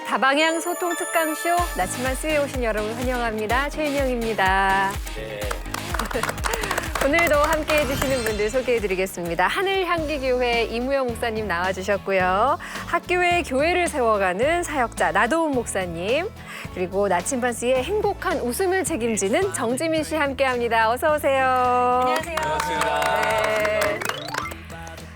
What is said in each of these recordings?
다방향 소통 특강쇼 나침반 스에 오신 여러분 환영합니다. 최윤영입니다. 네. 오늘도 함께해 주시는 분들 소개해드리겠습니다. 하늘향기교회 이무영 목사님 나와주셨고요. 학교에 교회를 세워가는 사역자 나도훈 목사님, 그리고 나침반 스의 행복한 웃음을 책임지는 정지민 씨 함께합니다. 어서 오세요. 안녕하세요. 반갑습니다. 네.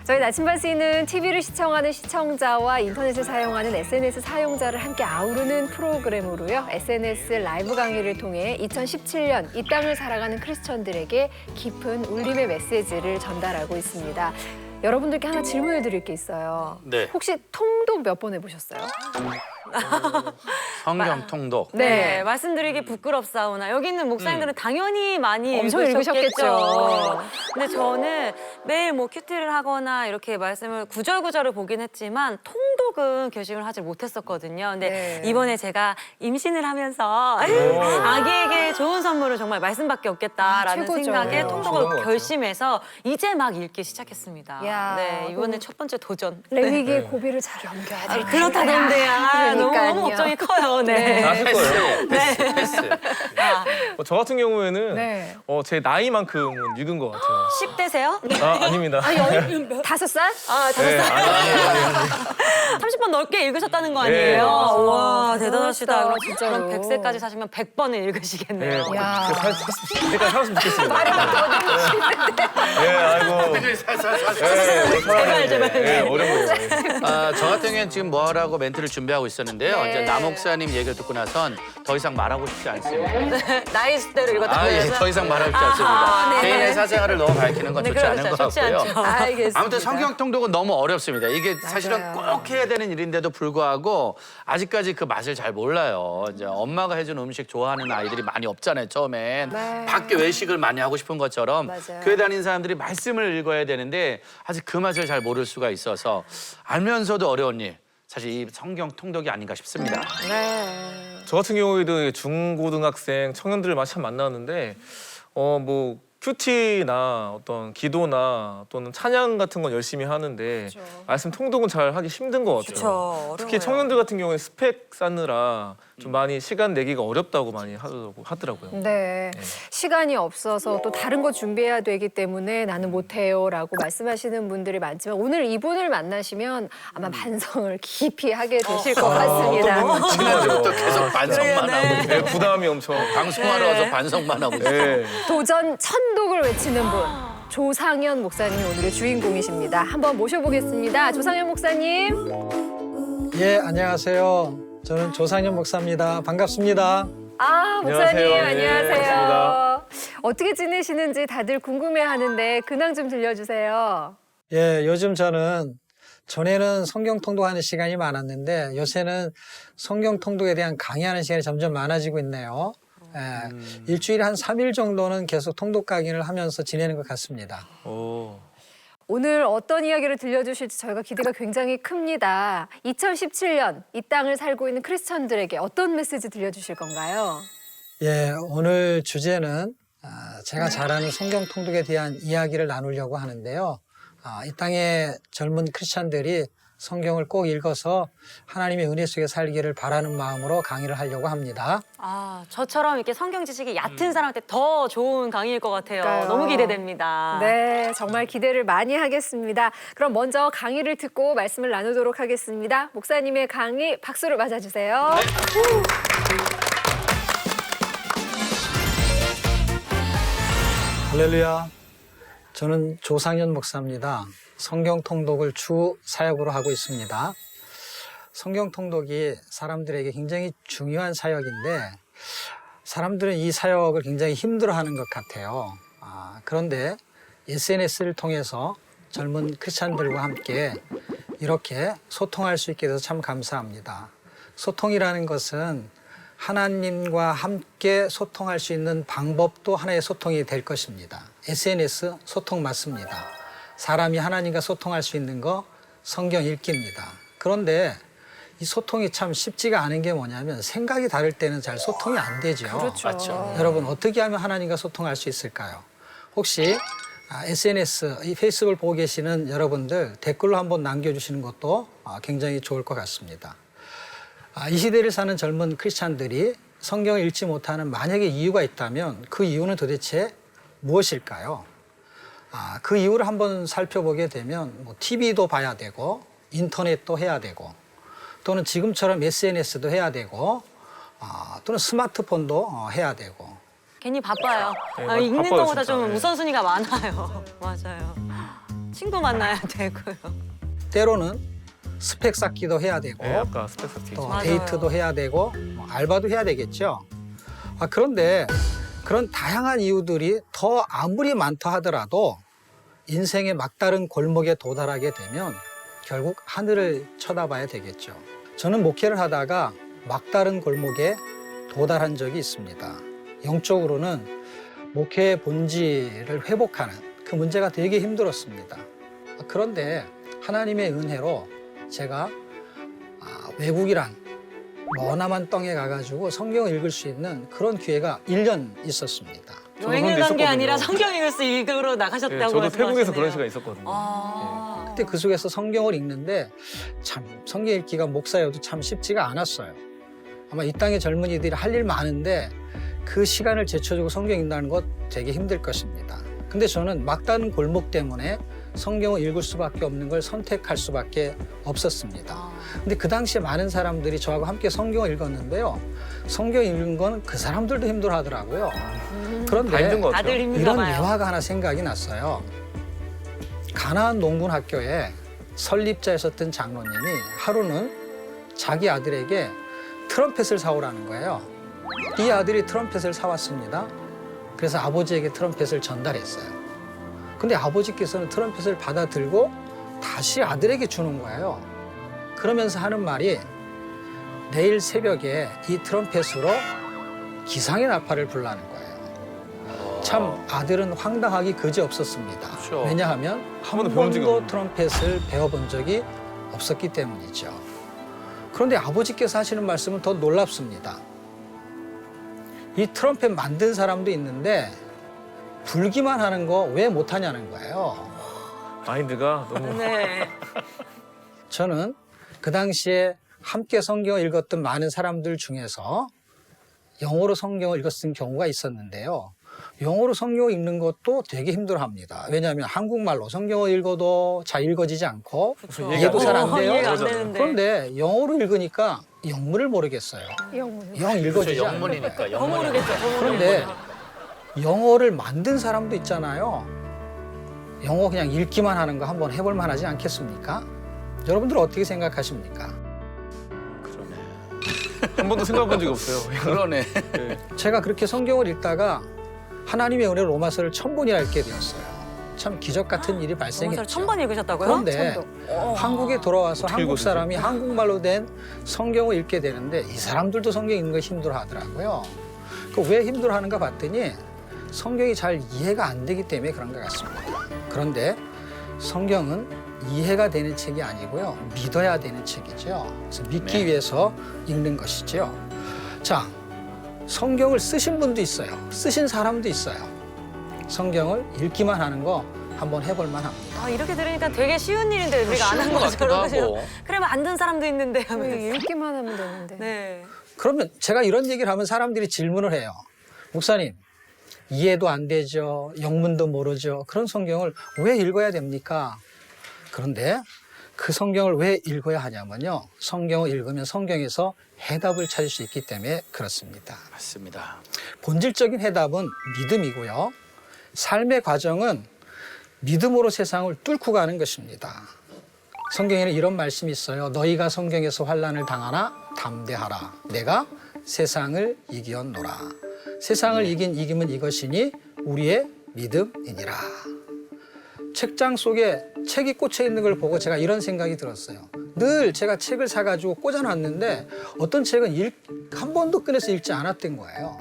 저희 나침반 스는 TV를 시청하는 시청자와 인터넷을 사용하는 SNS 사용자를 함께 아우르는 프로그램으로요. SNS 라이브 강의를 통해 2017년 이 땅을 살아가는 크리스천들에게 깊은 울림의 메시지를 전달하고 있습니다. 여러분들께 하나 질문을 드릴 게 있어요. 네. 혹시 통독 몇 번 해보셨어요? 성경 통독. 네, 말씀드리기 부끄럽사오나 여기 있는 목사님들은 당연히 많이 엄청 읽으셨겠죠. 읽으셨겠죠. 근데 저는 매일 뭐 큐티를 하거나 이렇게 말씀을 구절구절을 보긴 했지만 통독은 결심을 하지 못했었거든요. 근데 네. 이번에 제가 임신을 하면서 아기에게 좋은 선물은 정말 말씀밖에 없겠다라는 최고죠. 생각에 네, 좋은 것 통독을 같아요. 결심해서 이제 막 읽기 시작했습니다. 야, 네, 이번에 첫 번째 도전. 레위기의 고비를 잘 넘겨야 될 그렇다던데요. 너무 그러니까요. 걱정이 커요. 네. 하실 거예요. 패스. 저 같은 경우에는 네. 제 나이만큼은 읽은 것 같아요. 10대세요? 아닙니다. 5살? 아, 네, 30번 넘게 읽으셨다는 거 네, 아니에요? 맞습니다. 와, 대단하시다. 멋있다, 그럼, 진짜로. 그럼 100세까지 사시면 100번을 읽으시겠네요. 네, 야. 그때까지 살았으면 좋겠습니다. 네, 아이고. 제발. 네, 어려워요. 저 같은 경우는 지금 뭐 하라고 멘트를 준비하고 있었는데요. 네. 이제 남 목사님 얘기를 듣고 나선 더 이상 말하고 싶지 않습니다. 나이 수대로 읽었다고 예, 해서. 더 이상 말하고 싶지 않습니다. 네. 개인의 사생활을 너무 밝히는 건 네, 좋지 않은 그렇죠. 것 좋지 같고요. 않죠. 알겠습니다. 아무튼 성경 통독은 너무 어렵습니다. 이게 사실은 맞아요. 꼭 해야 되는 일인데도 불구하고 아직까지 그 맛을 잘 몰라요. 이제 엄마가 해준 음식 좋아하는 아이들이 많이 없잖아요. 처음엔 네. 밖에 외식을 많이 하고 싶은 것처럼 맞아요. 교회 다니는 사람들이 말씀을 읽어야 되는데 아직 그 맛을 잘 모를 수가 있어서 알면서도 어려운 일. 사실 이 성경 통독이 아닌가 싶습니다. 네. 저 같은 경우에도 중고등학생 청년들을 참 만나는데 뭐 큐티나 어떤 기도나 또는 찬양 같은 건 열심히 하는데 말씀 통독은 잘 하기 힘든 것 같아요. 그렇죠. 특히 청년들 같은 경우에 스펙 쌓느라 좀 많이 시간 내기가 어렵다고 많이 하더라고요. 네. 시간이 없어서 또 다른 거 준비해야 되기 때문에 나는 못해요라고 말씀하시는 분들이 많지만 오늘 이분을 만나시면 아마 반성을 깊이 하게 되실 것 같습니다. 지난주부터 계속 반성만 하고 네, 부담이 엄청. 방송하러 와서 반성만 하고 있어요. 네. 도전 천독을 외치는 분. 조상현 목사님이 오늘의 주인공이십니다. 한번 모셔보겠습니다. 조상현 목사님. 예, 안녕하세요. 저는 조상현 목사입니다. 반갑습니다. 아, 목사님 안녕하세요. 네, 안녕하세요. 반갑습니다. 어떻게 지내시는지 다들 궁금해하는데 근황 좀 들려주세요. 예, 요즘 저는 전에는 성경 통독하는 시간이 많았는데 요새는 성경 통독에 대한 강의하는 시간이 점점 많아지고 있네요. 예, 일주일에 한 3일 정도는 계속 통독 강의를 하면서 지내는 것 같습니다. 오. 오늘 어떤 이야기를 들려주실지 저희가 기대가 굉장히 큽니다. 2017년 이 땅을 살고 있는 크리스천들에게 어떤 메시지 들려주실 건가요? 예, 오늘 주제는 제가 잘 아는 성경 통독에 대한 이야기를 나누려고 하는데요. 이 땅의 젊은 크리스천들이 성경을 꼭 읽어서 하나님의 은혜 속에 살기를 바라는 마음으로 강의를 하려고 합니다. 아, 저처럼 이렇게 성경 지식이 얕은 사람한테 더 좋은 강의일 것 같아요. 그러니까요. 너무 기대됩니다. 네, 정말 기대를 많이 하겠습니다. 그럼 먼저 강의를 듣고 말씀을 나누도록 하겠습니다. 목사님의 강의 박수로 맞아주세요. 할렐루야. 저는 조상현 목사입니다. 성경 통독을 주 사역으로 하고 있습니다. 성경 통독이 사람들에게 굉장히 중요한 사역인데 사람들은 이 사역을 굉장히 힘들어하는 것 같아요. 그런데 SNS를 통해서 젊은 크리스찬들과 함께 이렇게 소통할 수 있게 돼서 참 감사합니다. 소통이라는 것은 하나님과 함께 소통할 수 있는 방법도 하나의 소통이 될 것입니다. SNS 소통 맞습니다. 사람이 하나님과 소통할 수 있는 거 성경 읽기입니다. 그런데 이 소통이 참 쉽지가 않은 게 뭐냐면 생각이 다를 때는 잘 소통이 안 되죠. 그렇죠. 맞죠. 여러분 어떻게 하면 하나님과 소통할 수 있을까요? 혹시 SNS, 이 페이스북을 보고 계시는 여러분들 댓글로 한번 남겨주시는 것도 굉장히 좋을 것 같습니다. 이 시대를 사는 젊은 크리스찬들이 성경을 읽지 못하는 만약에 이유가 있다면 그 이유는 도대체 무엇일까요? 그 이유를 한번 살펴보게 되면 뭐 TV도 봐야 되고 인터넷도 해야 되고 또는 지금처럼 SNS도 해야 되고 또는 스마트폰도 해야 되고 괜히 바빠요. 네, 읽는 바빠요, 것보다 진짜. 좀 네. 우선순위가 많아요. 맞아요. 친구 만나야 되고요. 때로는 스펙 쌓기도 해야 되고 네, 아까 스펙 쌓기. 또 맞아요. 데이트도 해야 되고 알바도 해야 되겠죠. 그런데 그런 다양한 이유들이 더 아무리 많다 하더라도 인생의 막다른 골목에 도달하게 되면 결국 하늘을 쳐다봐야 되겠죠. 저는 목회를 하다가 막다른 골목에 도달한 적이 있습니다. 영적으로는 목회의 본질을 회복하는 그 문제가 되게 힘들었습니다. 그런데 하나님의 은혜로 제가 외국이란 머나만 땅에 가가지고 성경을 읽을 수 있는 그런 기회가 1년 있었습니다. 저도 여행을 그런 데 간 게 있었거든요. 아니라 성경 읽을 읽으러 나가셨다고 네, 저도 말씀하시네요. 태국에서 그런 시간 있었거든요. 아. 그때 그 속에서 성경을 읽는데 참 성경 읽기가 목사여도 참 쉽지가 않았어요. 아마 이 땅의 젊은이들이 할 일 많은데 그 시간을 제쳐주고 성경 읽는다는 것 되게 힘들 것입니다. 근데 저는 막다른 골목 때문에 성경을 읽을 수밖에 없는 걸 선택할 수밖에 없었습니다. 근데 그 당시에 많은 사람들이 저하고 함께 성경을 읽었는데요. 성경 읽는 건 그 사람들도 힘들어 하더라고요. 다 그런데 힘든 것 같아요. 다들 힘든가 이런 봐요. 예화가 하나 생각이 났어요. 가나안 농군 학교에 설립자였었던 장로님이 하루는 자기 아들에게 트럼펫을 사오라는 거예요. 이 아들이 트럼펫을 사왔습니다. 그래서 아버지에게 트럼펫을 전달했어요. 근데 아버지께서는 트럼펫을 받아 들고 다시 아들에게 주는 거예요. 그러면서 하는 말이 내일 새벽에 이 트럼펫으로 기상의 나팔을 불라는 거예요. 참 아들은 황당하기 그지없었습니다. 그렇죠. 왜냐하면 한 번도 배운 적이 번도 없는데. 트럼펫을 배워본 적이 없었기 때문이죠. 그런데 아버지께서 하시는 말씀은 더 놀랍습니다. 이 트럼펫 만든 사람도 있는데 불기만 하는 거 왜 못하냐는 거예요. 마인드가 너무 네. 저는 그 당시에 함께 성경을 읽었던 많은 사람들 중에서 영어로 성경을 읽었던 경우가 있었는데요. 영어로 성경을 읽는 것도 되게 힘들어합니다. 왜냐하면 한국말로 성경을 읽어도 잘 읽어지지 않고 그쵸. 이해도 잘 안 돼요. 이해가 안 되는데. 그런데 영어로 읽으니까 영문을 모르겠어요. 영문. 영 읽어지지 그렇죠, 않아요. 영문이니까 더 영문이니까. 모르겠죠. 더 모르겠죠. 그런데 영어를 만든 사람도 있잖아요. 영어 그냥 읽기만 하는 거 한번 해볼 만하지 않겠습니까? 여러분들 어떻게 생각하십니까? 그러네. 한 번도 생각해 본 적이 없어요. 그러네. 네. 제가 그렇게 성경을 읽다가 하나님의 은혜로 로마서를 1000번이나 읽게 되었어요. 참 기적 같은 일이 로마서를 발생했죠. 1000번 읽으셨다고요? 그런데 한국에 돌아와서 한국 읽어주세요. 사람이 한국말로 된 성경을 읽게 되는데 이 사람들도 성경 읽는 거 힘들어 하더라고요. 왜 힘들어 하는가 봤더니 성경이 잘 이해가 안 되기 때문에 그런 것 같습니다. 그런데 성경은 이해가 되는 책이 아니고요. 믿어야 되는 책이죠. 그래서 믿기 네. 위해서 읽는 것이죠. 자, 성경을 쓰신 분도 있어요. 쓰신 사람도 있어요. 성경을 읽기만 하는 거 한번 해볼 만합니다. 아, 이렇게 들으니까 되게 쉬운 일인데 우리가 안 한 쉬운 것 같기도 것처럼. 하고. 그러면 안 된 사람도 있는데 하면서. 읽기만 하면 되는데. 네. 그러면 제가 이런 얘기를 하면 사람들이 질문을 해요. 목사님, 이해도 안 되죠. 영문도 모르죠. 그런 성경을 왜 읽어야 됩니까? 그런데 그 성경을 왜 읽어야 하냐면요. 성경을 읽으면 성경에서 해답을 찾을 수 있기 때문에 그렇습니다. 맞습니다. 본질적인 해답은 믿음이고요. 삶의 과정은 믿음으로 세상을 뚫고 가는 것입니다. 성경에는 이런 말씀이 있어요. 너희가 성경에서 환난을 당하나 담대하라. 내가 세상을 이기었노라. 세상을 이긴 이김은 이것이니 우리의 믿음이니라. 책장 속에 책이 꽂혀 있는 걸 보고 제가 이런 생각이 들었어요. 늘 제가 책을 사가지고 꽂아놨는데 어떤 책은 한 번도 꺼내서 읽지 않았던 거예요.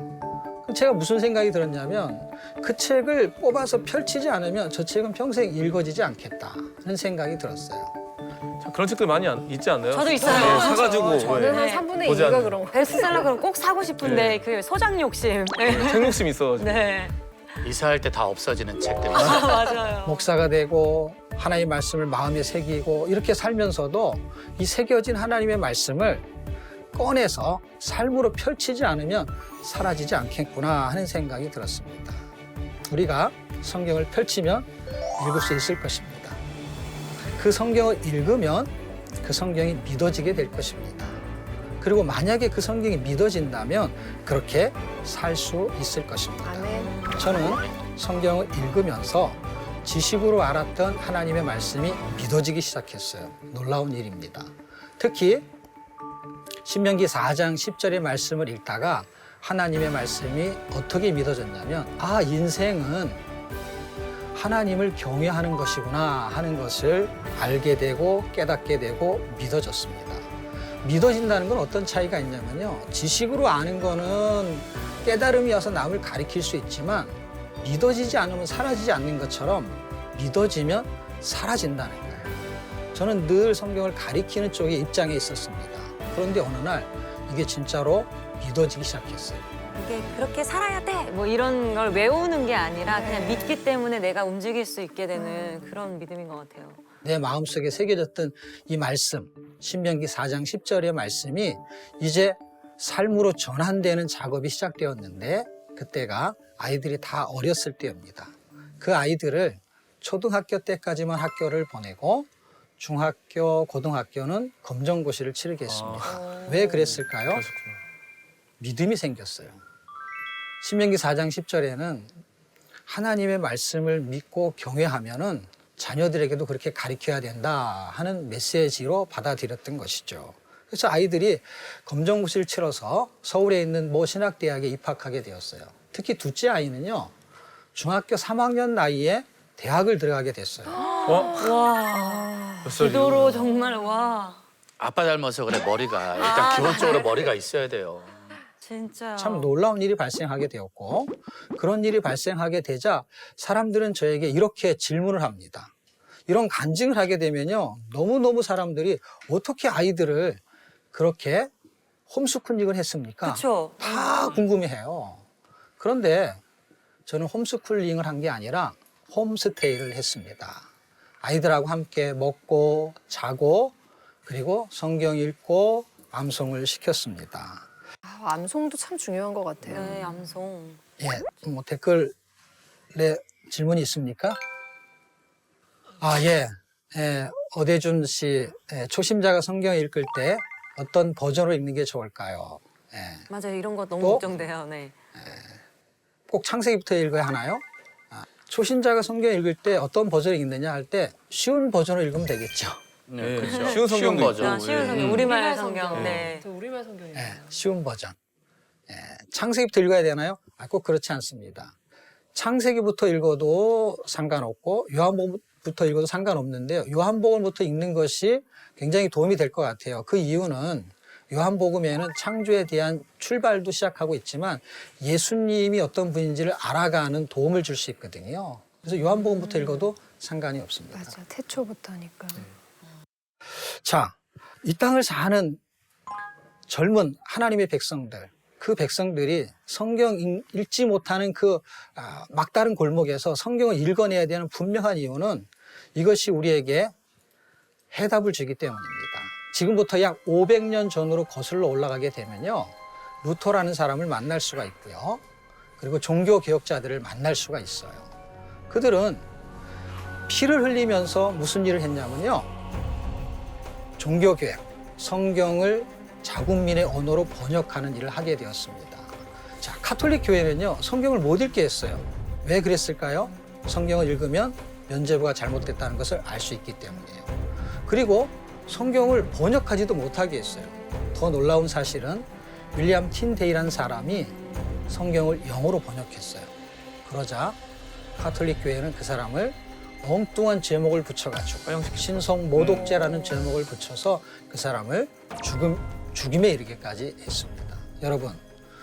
그럼 제가 무슨 생각이 들었냐면 그 책을 뽑아서 펼치지 않으면 저 책은 평생 읽어지지 않겠다는 생각이 들었어요. 참 그런 책들 많이 있지 않나요? 저도 있어요. 네, 사가지고 저는 네. 한 3분의 보지 2가 않는. 그런 거. 베스트셀러 그럼 꼭 사고 싶은데 네. 그게 소장 욕심. 네. 생욕심 있어가지고. 네. 이사할 때 다 없어지는 책들이 아, 있어요. 맞아요. 목사가 되고 하나님의 말씀을 마음에 새기고 이렇게 살면서도 이 새겨진 하나님의 말씀을 꺼내서 삶으로 펼치지 않으면 사라지지 않겠구나 하는 생각이 들었습니다. 우리가 성경을 펼치면 읽을 수 있을 것입니다. 그 성경을 읽으면 그 성경이 믿어지게 될 것입니다. 그리고 만약에 그 성경이 믿어진다면 그렇게 살 수 있을 것입니다. 아멘. 저는 성경을 읽으면서 지식으로 알았던 하나님의 말씀이 믿어지기 시작했어요. 놀라운 일입니다. 특히 신명기 4장 10절의 말씀을 읽다가 하나님의 말씀이 어떻게 믿어졌냐면 아, 인생은 하나님을 경외하는 것이구나 하는 것을 알게 되고 깨닫게 되고 믿어졌습니다. 믿어진다는 건 어떤 차이가 있냐면요. 지식으로 아는 거는 깨달음이 와서 남을 가리킬 수 있지만 믿어지지 않으면 사라지지 않는 것처럼 믿어지면 사라진다는 거예요. 저는 늘 성경을 가리키는 쪽의 입장에 있었습니다. 그런데 어느 날 이게 진짜로 믿어지기 시작했어요. 이게 그렇게 살아야 돼. 뭐 이런 걸 외우는 게 아니라 그냥 믿기 때문에 내가 움직일 수 있게 되는 그런 믿음인 것 같아요. 내 마음속에 새겨졌던 이 말씀, 신명기 4장 10절의 말씀이 이제 삶으로 전환되는 작업이 시작되었는데 그때가 아이들이 다 어렸을 때입니다. 그 아이들을 초등학교 때까지만 학교를 보내고 중학교, 고등학교는 검정고시를 치르게 했습니다. 왜 그랬을까요? 그러셨구나. 믿음이 생겼어요. 신명기 4장 10절에는 하나님의 말씀을 믿고 경외하면은 자녀들에게도 그렇게 가르쳐야 된다 하는 메시지로 받아들였던 것이죠. 그래서 아이들이 검정고시를 치러서 서울에 있는 모 신학대학에 입학하게 되었어요. 특히 둘째 아이는요, 중학교 3학년 나이에 대학을 들어가게 됐어요. 와. 몇 살이요? 기도로 정말 와. 아빠 닮아서 그래 머리가 일단 기본적으로 머리가 있어야 돼요. 진짜. 참 놀라운 일이 발생하게 되었고 그런 일이 발생하게 되자 사람들은 저에게 이렇게 질문을 합니다. 이런 간증을 하게 되면요. 너무너무 사람들이 어떻게 아이들을 그렇게 홈스쿨링을 했습니까? 그렇죠. 다 궁금해해요. 그런데 저는 홈스쿨링을 한 게 아니라 홈스테이를 했습니다. 아이들하고 함께 먹고 자고 그리고 성경 읽고 암송을 시켰습니다. 아, 암송도 참 중요한 것 같아요. 네, 암송. 예, 뭐 댓글에 질문이 있습니까? 아, 예. 예, 어대준 씨, 예, 초심자가 성경 읽을 때 어떤 버전으로 읽는 게 좋을까요? 예, 맞아요. 이런 거 너무 또? 걱정돼요. 네. 꼭 창세기부터 읽어야 하나요? 아, 초신자가 성경 읽을 때 어떤 버전을 읽느냐 할 때 쉬운 버전으로 읽으면 되겠죠. 네, 네, 그렇죠. 쉬운 성경도 있죠. 버전. 쉬운 성경, 우리말 성경. 네. 우리말 성경이요. 예, 쉬운 버전. 예, 창세기부터 읽어야 되나요? 아, 꼭 그렇지 않습니다. 창세기부터 읽어도 상관없고 요한복음부터 읽어도 상관없는데요. 요한복음부터 읽는 것이 굉장히 도움이 될 것 같아요. 그 이유는 요한복음에는 창조에 대한 출발도 시작하고 있지만 예수님이 어떤 분인지를 알아가는 도움을 줄 수 있거든요. 그래서 요한복음부터 읽어도 상관이 없습니다. 맞아, 태초부터니까. 자, 이 땅을 사는 젊은 하나님의 백성들, 그 백성들이 성경 읽지 못하는 그 막다른 골목에서 성경을 읽어내야 되는 분명한 이유는 이것이 우리에게 해답을 주기 때문입니다. 지금부터 약 500년 전으로 거슬러 올라가게 되면요. 루터라는 사람을 만날 수가 있고요. 그리고 종교 개혁자들을 만날 수가 있어요. 그들은 피를 흘리면서 무슨 일을 했냐면요. 종교 개혁, 성경을 자국민의 언어로 번역하는 일을 하게 되었습니다. 자, 가톨릭 교회는요. 성경을 못 읽게 했어요. 왜 그랬을까요? 성경을 읽으면 면죄부가 잘못됐다는 것을 알 수 있기 때문이에요. 그리고 성경을 번역하지도 못하게 했어요. 더 놀라운 사실은 윌리엄 틴데이라는 사람이 성경을 영어로 번역했어요. 그러자 가톨릭 교회는 그 사람을 엉뚱한 제목을 붙여가지고 신성 모독죄라는 제목을 붙여서 그 사람을 죽임에 이르게까지 했습니다. 여러분,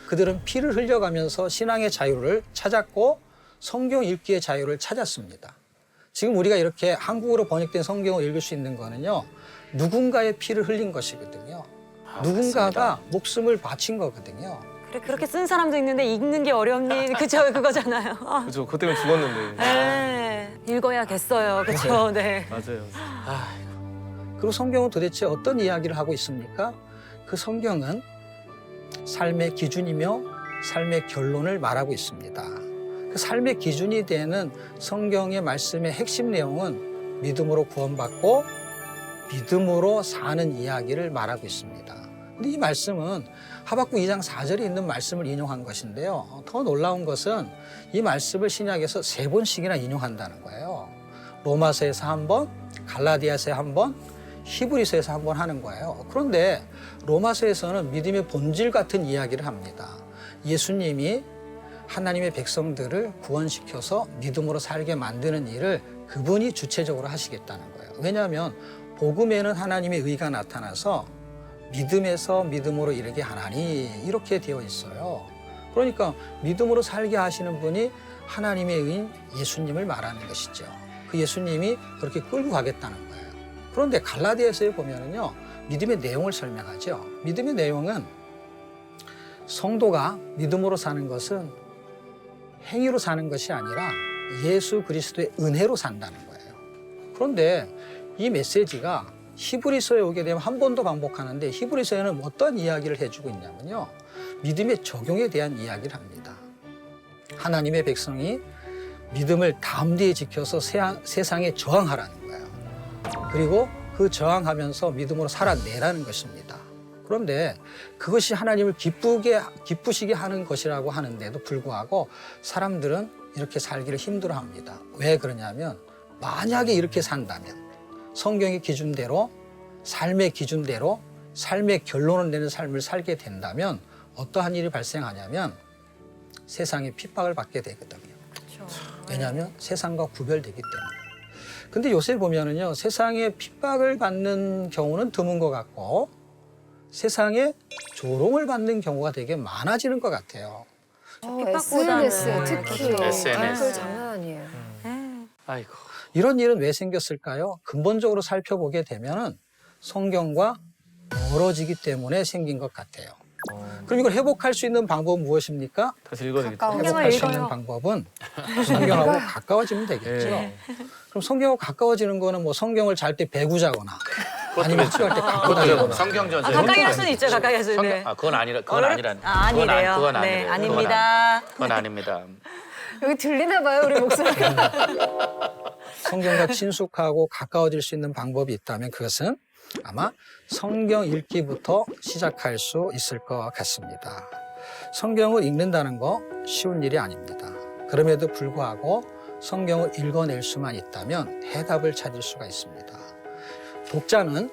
그들은 피를 흘려가면서 신앙의 자유를 찾았고 성경 읽기의 자유를 찾았습니다. 지금 우리가 이렇게 한국어로 번역된 성경을 읽을 수 있는 거는요. 누군가의 피를 흘린 것이거든요. 누군가가 목숨을 바친 거거든요. 그래, 그렇게 쓴 사람도 있는데 읽는 게 어렵니? 그죠? 그거잖아요. 그죠. 그것 때문에 죽었는데. 네. 읽어야겠어요. 그죠? 네. 맞아요. 그리고 성경은 도대체 어떤 이야기를 하고 있습니까? 그 성경은 삶의 기준이며 삶의 결론을 말하고 있습니다. 그 삶의 기준이 되는 성경의 말씀의 핵심 내용은 믿음으로 구원받고 믿음으로 사는 이야기를 말하고 있습니다. 근데 이 말씀은 하박국 2장 4절에 있는 말씀을 인용한 것인데요. 더 놀라운 것은 이 말씀을 신약에서 3번씩이나 인용한다는 거예요. 로마서에서 한 번, 갈라디아서에 한 번, 히브리서에서 한 번 하는 거예요. 그런데 로마서에서는 믿음의 본질 같은 이야기를 합니다. 예수님이 하나님의 백성들을 구원시켜서 믿음으로 살게 만드는 일을 그분이 주체적으로 하시겠다는 거예요. 왜냐하면 복음에는 하나님의 의가 나타나서 믿음에서 믿음으로 이르게 하나니 이렇게 되어 있어요. 그러니까 믿음으로 살게 하시는 분이 하나님의 의인 예수님을 말하는 것이죠. 그 예수님이 그렇게 끌고 가겠다는 거예요. 그런데 갈라디아서에 보면은요, 믿음의 내용을 설명하죠. 믿음의 내용은 성도가 믿음으로 사는 것은 행위로 사는 것이 아니라 예수 그리스도의 은혜로 산다는 거예요. 그런데 이 메시지가 히브리서에 오게 되면 한 번 더 반복하는데 히브리서에는 어떤 이야기를 해주고 있냐면요. 믿음의 적용에 대한 이야기를 합니다. 하나님의 백성이 믿음을 담대히 지켜서 세상에 저항하라는 거예요. 그리고 그 저항하면서 믿음으로 살아내라는 것입니다. 그런데 그것이 하나님을 기쁘시게 하는 것이라고 하는데도 불구하고 사람들은 이렇게 살기를 힘들어합니다. 왜 그러냐면 만약에 이렇게 산다면 성경의 기준대로 삶의 기준대로 삶의 결론을 내는 삶을 살게 된다면 어떠한 일이 발생하냐면 세상에 핍박을 받게 되거든요. 왜냐하면 세상과 구별되기 때문에. 근데 요새 보면은요, 세상에 핍박을 받는 경우는 드문 것 같고 세상에 조롱을 받는 경우가 되게 많아지는 것 같아요. SNS 특히 SNS. 댓글 장난 아니에요. 아이고. 이런 일은 왜 생겼을까요? 근본적으로 살펴보게 되면은 성경과 멀어지기 때문에 생긴 것 같아요. 그럼 이걸 회복할 수 있는 방법은 무엇입니까? 다시 읽어야 되겠다. 회복할 수 있는 읽어요. 방법은 성경하고 가까워지면 되겠죠. 네. 그럼 성경하고 가까워지는 거는 뭐 성경을 잘 때 배구 자거나 아니면 그렇죠. 필요할 때 갖고 다니거나. 성경 전세. 가까이 할 수는 있죠. 가까이 할 수는. 네. 그건 아니라 그건 아니라. 아니래요. 그건 네, 아니래요. 아닙니다. 그건 아닙니다. 여기 들리나 봐요, 우리 목소리가. 성경과 친숙하고 가까워질 수 있는 방법이 있다면 그것은 아마 성경 읽기부터 시작할 수 있을 것 같습니다. 성경을 읽는다는 거 쉬운 일이 아닙니다. 그럼에도 불구하고 성경을 읽어낼 수만 있다면 해답을 찾을 수가 있습니다. 독자는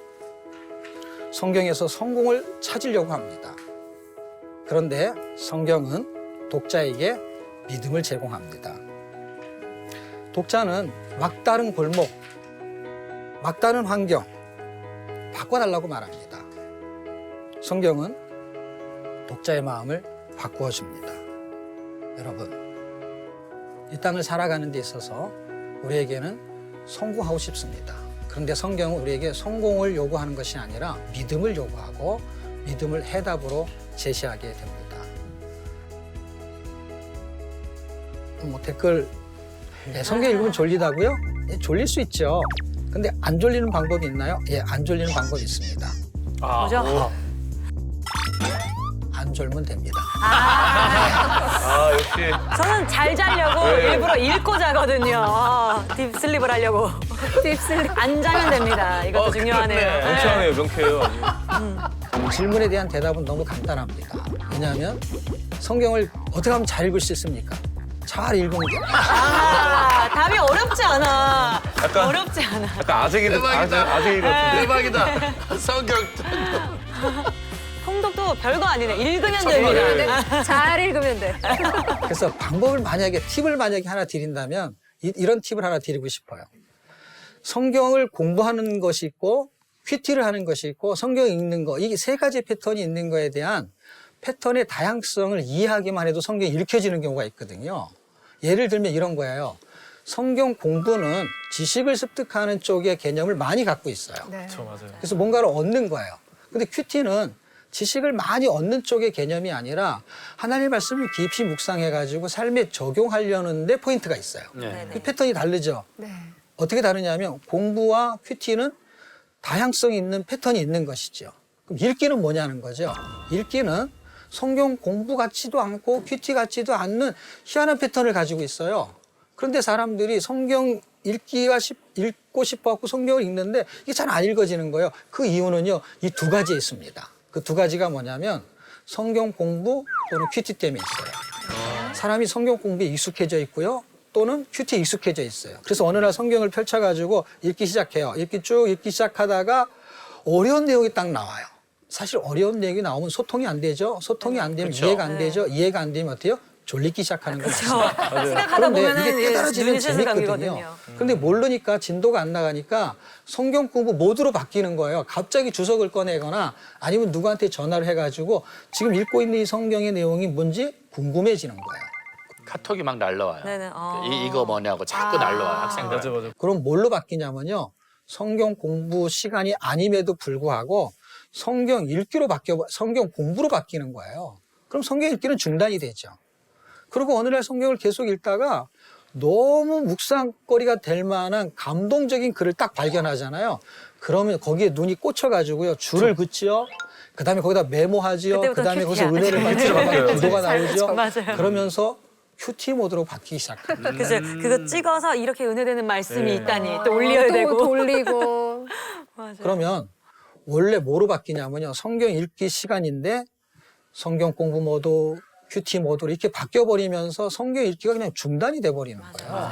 성경에서 성공을 찾으려고 합니다. 그런데 성경은 독자에게 믿음을 제공합니다. 독자는 막다른 골목, 막다른 환경, 바꿔달라고 말합니다. 성경은 독자의 마음을 바꾸어줍니다. 여러분, 이 땅을 살아가는 데 있어서 우리에게는 성공하고 싶습니다. 그런데 성경은 우리에게 성공을 요구하는 것이 아니라 믿음을 요구하고 믿음을 해답으로 제시하게 됩니다. 뭐 댓글, 성경 읽으면 졸리다고요? 예, 졸릴 수 있죠. 근데 안 졸리는 방법이 있나요? 예, 안 졸리는 방법이 있습니다. 뭐죠? 안 졸면 됩니다. 아, 역시. 저는 잘 자려고 일부러 읽고 자거든요. 딥슬립을 하려고. 딥슬립. 안 자면 됩니다. 이것도 중요하네요. 그렇네. 명쾌하네요, 명쾌해요. 아주. 질문에 대한 대답은 너무 간단합니다. 왜냐하면 성경을 어떻게 하면 잘 읽을 수 있습니까? 잘 읽으면 돼요. 답이 어렵지 않아. 약간- 어렵지 않아. 약간 아재기 같은데. 대박이다. 성경. 통독도 별거 아니네. 읽으면 성경을 됩니다. 잘 읽으면 돼. 그래서 방법을 팁을 만약에 하나 드린다면 이런 팁을 하나 드리고 싶어요. 성경을 공부하는 것이 있고 큐티를 하는 것이 있고 성경 읽는 거, 이게 세 가지 패턴이 있는 거에 대한 패턴의 다양성을 이해하기만 해도 성경이 읽혀지는 경우가 있거든요. 예를 들면 이런 거예요. 성경 공부는 지식을 습득하는 쪽의 개념을 많이 갖고 있어요. 네. 그렇죠, 맞아요. 그래서 뭔가를 얻는 거예요. 근데 큐티는 지식을 많이 얻는 쪽의 개념이 아니라 하나님의 말씀을 깊이 묵상해가지고 삶에 적용하려는데 포인트가 있어요. 네. 그 패턴이 다르죠. 네. 어떻게 다르냐면 공부와 큐티는 다양성이 있는 패턴이 있는 것이죠. 그럼 읽기는 뭐냐는 거죠. 읽기는 성경 공부 같지도 않고 큐티 같지도 않는 희한한 패턴을 가지고 있어요. 그런데 사람들이 성경 읽고 싶어갖고 성경을 읽는데 이게 잘 안 읽어지는 거예요. 그 이유는요, 이 두 가지에 있습니다. 그 두 가지가 뭐냐면 성경 공부 또는 큐티 때문에 있어요. 사람이 성경 공부에 익숙해져 있고요. 또는 큐티에 익숙해져 있어요. 그래서 어느 날 성경을 펼쳐가지고 읽기 시작해요. 쭉 읽기 시작하다가 어려운 내용이 딱 나와요. 사실 어려운 내용이 나오면 소통이 안 되죠. 소통이 안 되면 그렇죠. 이해가 안 되죠. 이해가 안 되면 어때요? 졸리기 시작하는 거죠. 생각하다 그런데 보면은 이게 깨달아지면 눈이 슬슬 재밌거든요. 감기거든요. 그런데 모르니까 진도가 안 나가니까 성경 공부 모드로 바뀌는 거예요. 갑자기 주석을 꺼내거나 아니면 누구한테 전화를 해가지고 지금 읽고 있는 이 성경의 내용이 뭔지 궁금해지는 거예요. 카톡이 막 날라와요. 네네. 이거 뭐냐고 자꾸 날라와요, 학생들. 맞아. 그럼 뭘로 바뀌냐면요. 성경 공부 시간이 아님에도 불구하고 성경 읽기로 성경 공부로 바뀌는 거예요. 그럼 성경 읽기는 중단이 되죠. 그리고 어느 날 성경을 계속 읽다가 너무 묵상거리가 될 만한 감동적인 글을 딱 발견하잖아요. 그러면 거기에 눈이 꽂혀가지고요. 줄을 긋지요. 그 다음에 거기다 메모하지요. 그때부터 그 다음에 거기서 큐티야. 은혜를 받지요. 기도가 나오죠. 맞아요. 그러면서 큐티 모드로 바뀌기 시작합니다. 그죠? 그거 찍어서 이렇게 은혜되는 말씀이 네. 있다니 또 올려야 또 되고. 돌리고. 맞아요. 그러면 원래 뭐로 바뀌냐면요. 성경 읽기 시간인데 성경 공부 모드, 큐티 모드로 이렇게 바뀌어버리면서 성경 읽기가 그냥 중단이 돼버리는 거예요.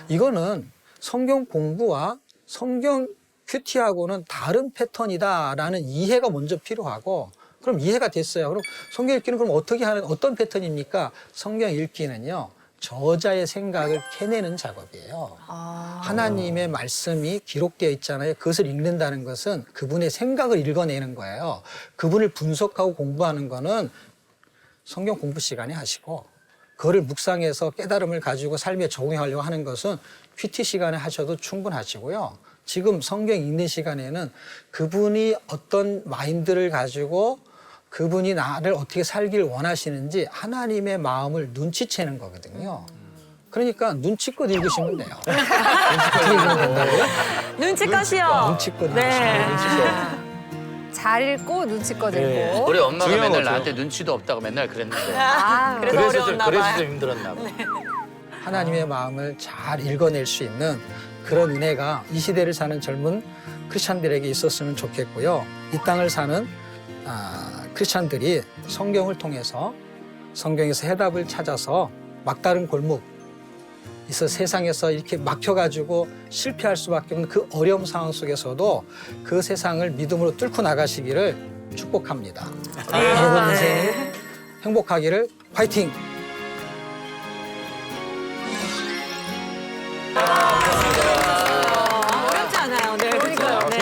이거는 성경 공부와 성경 큐티하고는 다른 패턴이다라는 이해가 먼저 필요하고 그럼 이해가 됐어요. 그럼 성경 읽기는 그럼 어떤 패턴입니까? 성경 읽기는요. 저자의 생각을 캐내는 작업이에요. 하나님의 말씀이 기록되어 있잖아요. 그것을 읽는다는 것은 그분의 생각을 읽어내는 거예요. 그분을 분석하고 공부하는 거는 성경 공부 시간에 하시고 그거를 묵상해서 깨달음을 가지고 삶에 적용하려고 하는 것은 큐티 시간에 하셔도 충분하시고요. 지금 성경 읽는 시간에는 그분이 어떤 마인드를 가지고 그분이 나를 어떻게 살길 원하시는지 하나님의 마음을 눈치채는 거거든요. 그러니까 눈치껏 읽으시면 돼요. 어떻게 읽으면 된다고요? 눈치껏이요. 눈치껏 네. 읽으시면 잘 읽고 눈치껏 네. 읽고. 우리 엄마가 중요한 맨날 거죠. 나한테 눈치도 없다고 맨날 그랬는데. 그래서 어려웠나 그래서 봐요. 좀 힘들었나 봐. 하나님의 마음을 잘 읽어낼 수 있는 그런 은혜가 이 시대를 사는 젊은 크리스찬들에게 있었으면 좋겠고요. 이 땅을 사는 크리스찬들이 성경을 통해서 성경에서 해답을 찾아서 막다른 골목 있어 세상에서 이렇게 막혀가지고 실패할 수밖에 없는 그 어려운 상황 속에서도 그 세상을 믿음으로 뚫고 나가시기를 축복합니다. 여러분 인생이 행복하기를 화이팅! 어렵지 않아요. 네, 그러니까요. 네.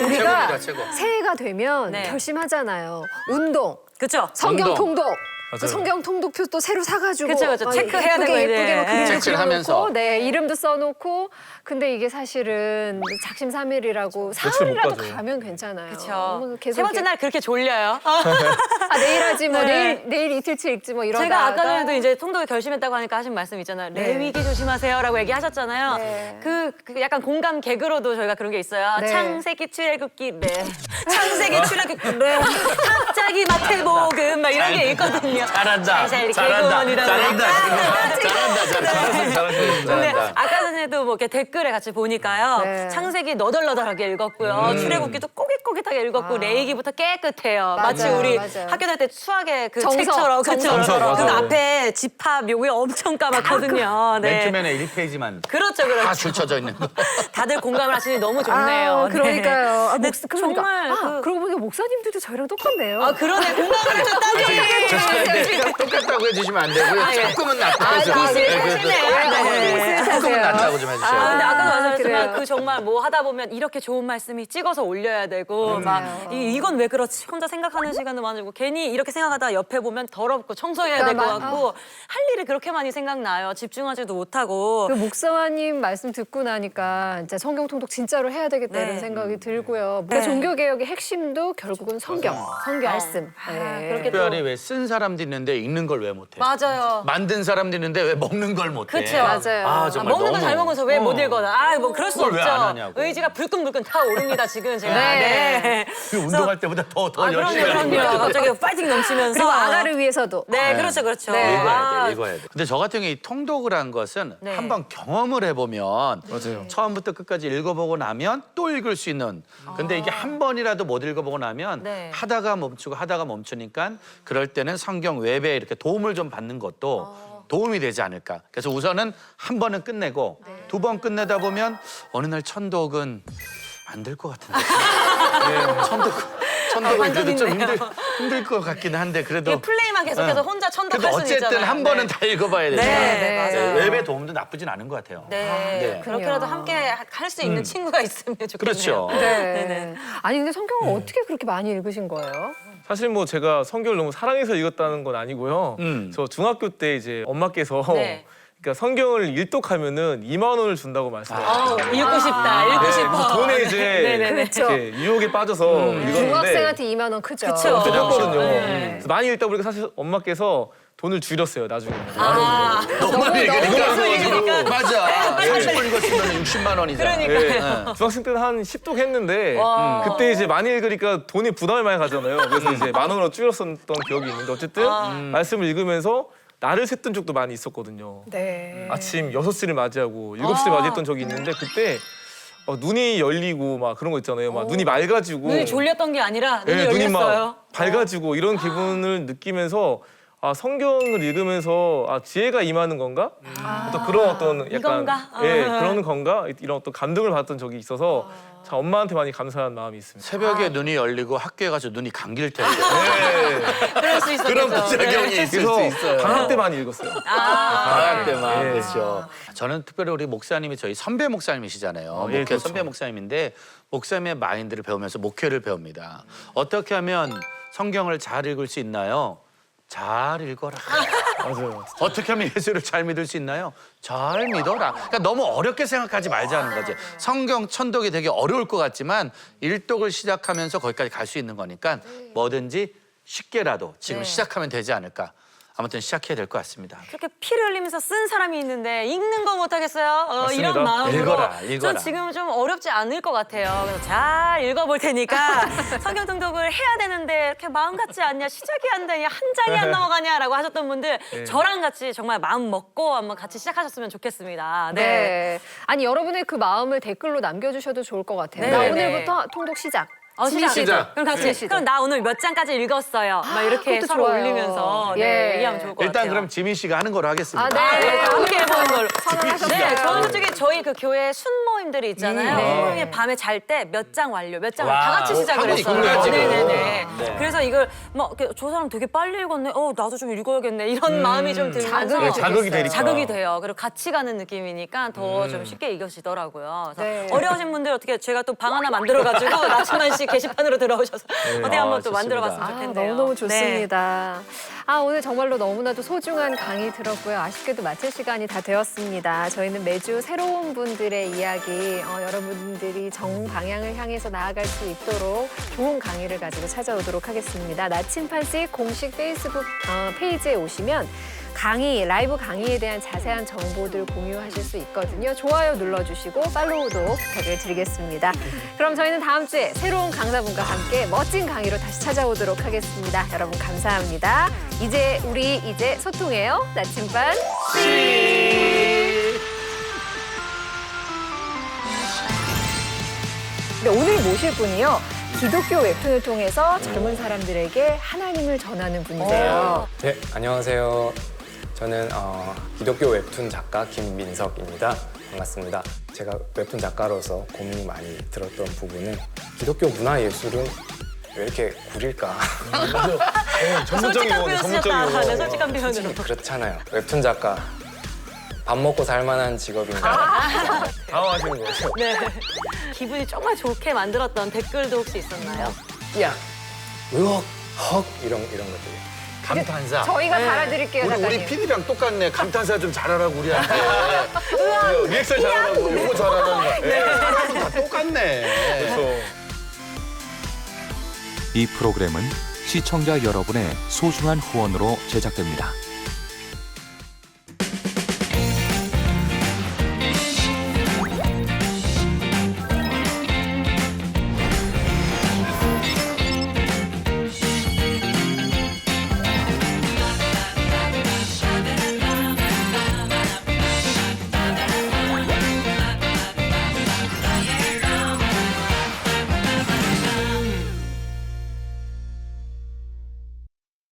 우리가 최고입니다, 최고. 새해가 되면 네. 결심하잖아요. 운동, 그쵸? 성경 운동. 통독. 맞아요. 그 성경 통독표 또 새로 사가지고 그쵸, 그쵸. 막 체크해야 되고, 예쁘게 이제. 막 그림도 체크를 하면서. 그려놓고 네 이름도 써놓고 근데 이게 사실은 작심삼일이라고 사흘이라도 가죠. 가면 괜찮아요. 그쵸. 뭐 계속 세 번째 날 그렇게 졸려요. 내일 하지 뭐 네. 내일 이틀치 읽지 뭐 이러다가 제가 아까 전에도 이제 통독을 결심했다고 하니까 하신 말씀 있잖아요. 네. 레위기 조심하세요라고 얘기하셨잖아요. 네. 그 약간 공감 개그로도 저희가 그런 게 있어요. 네. 창세기 출애굽기 네. 창세기 출애굽기 네. 갑자기 마태복음 막 이런 게 있거든요. 잘한다. 살살 잘한다. 개그원이다 잘한다. 보니까. 잘한다. 근데 아까 전에도 뭐 이렇게 댓글에 같이 보니까요. 네. 창세기 너덜너덜하게 읽었고요. 출애굽기도 꼬깃꼬깃하게 읽었고 레위기부터 깨끗해요. 마치 맞아요, 우리 맞아요. 학교 다닐 때 수학의 그 정석, 책처럼 정석. 그처럼 그 맞아요. 앞에 집합 요구에 엄청 까맣거든요. 맨 네. 처음에는 1페이지만 그렇죠, 다 그렇죠. 줄쳐져 있는 거. 다들 공감을 하시니 너무 좋네요. 그러니까요. 네. 그러니까, 정말 그- 그러고 보니까 목사님들도 저희랑 똑같네요. 아 그러네 공감을 해줬다니. 죄송한데 똑같다고 해주시면 안 되고요. 아, 예. 조금은 낫다고 해주세요. 비슷하시네요. 조금은 낫다고 좀 아, 해주세요. 근데 아까도 그래요. 말씀하셨지만 그 정말 뭐 하다 보면 이렇게 좋은 말씀이 찍어서 올려야 되고 많아지고 막 이건 왜 그렇지 혼자 생각하는 시간도 많아지고 괜히 이렇게 생각하다가 옆에 보면 더럽고 청소해야 될 것 같고 할 일이 그렇게 많이 생각나요. 집중하지도 못하고. 그 목사님 말씀 듣고 나니까 진짜 성경 통독 진짜로 해야 되겠다 이런 네. 생각이 들고요. 그러니까 종교 개혁의 핵심도 결국은 성경 말씀. 네. 그렇게 또 특별히 왜 쓴 사람도 있는데 읽는 걸 왜 못해? 맞아요. 만든 사람도 있는데 왜 먹는 걸 못해? 그쵸. 맞아요. 아, 정말 먹는 거 너무. 잘 먹어서 왜 못 읽어? 뭐 그럴 수 그걸 없죠. 왜안 하냐고. 의지가 불끈불끈 타오릅니다 지금 제가. 네. 그 운동할 때보다 더 열심히 그럼요, 하는 그럼요. 거야. 갑자기 파이팅 넘치면서. 그리고 아가를 위해서도. 네, 그렇죠, 그렇죠. 네. 읽어야 돼, 읽어야 돼. 근데 저 같은 경우에 이 통독을 한 것은 네. 한번 경험을 해보면 맞아요. 처음부터 끝까지 읽어보고 나면 또 읽을 수 있는. 근데 이게 한 번이라도 못 읽어보고 나면 네. 하다가 멈추고 하다가 멈추니까 그럴 때는 성경 외배에 이렇게 도움을 좀 받는 것도 도움이 되지 않을까. 그래서 우선은 한 번은 끝내고 두 번 끝내다 보면 어느 날 천독은 안 될 것 같은데. 천독은 그래도 좀 힘들 것 같긴 한데 그래도. 이게 플레이만 계속해서 혼자 그래도 천독할 수는 있잖아요. 어쨌든 한 번은 다 읽어봐야 되니까. 네, 맞아요. 외배 도움도 나쁘진 않은 것 같아요. 네, 네. 그렇게라도 함께 할 수 있는 친구가 있으면 좋겠네요. 그렇죠. 네. 네네. 아니 근데 성경을 어떻게 그렇게 많이 읽으신 거예요? 사실 뭐 제가 성경을 너무 사랑해서 읽었다는 건 아니고요. 저 중학교 때 이제 엄마께서 네. 그러니까 성경을 일독하면은 2만 원을 준다고 말씀하셨어요. 읽고 싶다, 읽고 네, 싶어. 그래서 돈에 이제, 네네네. 그렇죠. 이제 유혹에 빠져서 읽었는데 중학생한테 2만 원 크죠. 그쵸. 그랬거든요. 네. 그래서 많이 읽다 보니까 사실 엄마께서 돈을 줄였어요 나중에. 너무 계속 읽으니까. 맞아. 30분 읽었으면 60만 원이잖아. 그러니까요. 중학생 때는 한 10독 했는데 그때 이제 많이 읽으니까 돈이 부담을 많이 가잖아요. 그래서 이제 1만 원으로 줄였었던 기억이 있는데 어쨌든 말씀을 읽으면서 날을 샜던 적도 많이 있었거든요. 네. 아침 6시를 맞이하고 7시를 맞이했던 적이 있는데 그때 눈이 열리고 막 그런 거 있잖아요. 막 눈이 맑아지고 눈이 졸렸던 게 아니라 눈이 네, 눈이 열렸어요. 막 밝아지고 이런 기분을 느끼면서 성경을 읽으면서 지혜가 임하는 건가? 어떤 그런 어떤 약간 이건가? 그런 건가? 이런 어떤 감동을 받았던 적이 있어서 참 엄마한테 많이 감사한 마음이 있습니다. 새벽에 눈이 열리고 학교에 가서 눈이 감길 텐데. 그럴 수 있었죠. 그런 부작용이 있을 수 그래서 있어요. 방학 때 많이 읽었어요. 방학 때만. 네. 그렇죠. 저는 특별히 우리 목사님이 저희 선배 목사님이시잖아요. 예, 목회 그렇죠. 선배 목사님인데 목사님의 마인드를 배우면서 목회를 배웁니다. 어떻게 하면 성경을 잘 읽을 수 있나요? 잘 읽어라. 맞아요. 어떻게 하면 예수를 잘 믿을 수 있나요? 잘 믿어라. 그러니까 너무 어렵게 생각하지 말자는 거지. 성경 천독이 되게 어려울 것 같지만 일독을 시작하면서 거기까지 갈 수 있는 거니까 뭐든지 쉽게라도 지금 시작하면 되지 않을까. 아무튼 시작해야 될 것 같습니다. 그렇게 피를 흘리면서 쓴 사람이 있는데 읽는 거 못하겠어요? 맞습니다. 이런 마음으로. 읽어라. 전 지금 좀 어렵지 않을 것 같아요. 그래서 잘 읽어볼 테니까 성경 통독을 해야 되는데 이렇게 마음 같지 않냐, 시작이 안 되냐, 한 장이 안 넘어가냐라고 하셨던 분들 저랑 같이 정말 마음 먹고 한번 같이 시작하셨으면 좋겠습니다. 네. 네. 아니 여러분의 그 마음을 댓글로 남겨주셔도 좋을 것 같아요. 네, 나 네. 오늘부터 통독 시작. 시작. 그럼 같이. 시작. 그럼 나 오늘 몇 장까지 읽었어요. 막 이렇게 그것도 서로 좋아요. 올리면서 예. 얘기하면 좋을 것 같아요. 일단 그럼 지민 씨가 하는 걸로 하겠습니다. 네. 함께 해보는 걸로. 선언하셨어요. 네, 저는 솔직히 저희 그 교회 순모임들이 있잖아요. 네. 순모임에 밤에 잘 때 몇 장 완료, 몇 장 와. 다 같이 시작을 하고 했어요. 있군요, 지금. 네네네. 네. 그래서 이걸 막 저 사람 되게 빨리 읽었네. 나도 좀 읽어야겠네. 이런 마음이 좀 들면서 자극이 자극이 되니까. 자극이 돼요. 그리고 같이 가는 느낌이니까 더 좀 쉽게 읽어지더라고요. 그래서 네. 어려우신 분들 어떻게 제가 또 방 하나 만들어가지고 나춘만 씨 게시판으로 들어오셔서 어떻게 한번 또 좋습니다. 만들어봤으면 좋겠네요. 너무너무 네. 좋습니다. 오늘 정말로 너무나도 소중한 강의 들었고요. 아쉽게도 마칠 시간이 다 되었습니다. 저희는 매주 새로운 분들의 이야기, 여러분들이 정방향을 향해서 나아갈 수 있도록 좋은 강의를 가지고 찾아오도록 하겠습니다. 나침판씨 공식 페이스북 페이지에 오시면 라이브 강의에 대한 자세한 정보들 공유하실 수 있거든요. 좋아요 눌러주시고 팔로우도 부탁을 드리겠습니다. 그럼 저희는 다음 주에 새로운 강사분과 함께 멋진 강의로 다시 찾아오도록 하겠습니다. 여러분 감사합니다. 우리 이제 소통해요. 나침반 씨. 네, 오늘 모실 분이요. 기독교 웹툰을 통해서 젊은 사람들에게 하나님을 전하는 분이세요. 네, 안녕하세요. 저는 기독교 웹툰 작가 김민석입니다. 반갑습니다. 제가 웹툰 작가로서 고민이 많이 들었던 부분은 기독교 문화예술은 왜 이렇게 구릴까? 솔직한 표현 쓰셨다. 네, 솔직한 표현으로. 솔직히 그렇잖아요. 웹툰 작가 밥 먹고 살 만한 직업인가? 당황하시는 거죠? 네. 기분이 정말 좋게 만들었던 댓글도 혹시 있었나요? 야, 으억, 헉 이런 것들이. 감탄사. 저희가 달아드릴게요, 우리 작가님. PD랑 똑같네. 감탄사 좀 잘하라고 우리한테. 리액션 잘하라고 요거 잘하라는 거. 사람은 다 똑같네. 그래서 이 프로그램은 시청자 여러분의 소중한 후원으로 제작됩니다.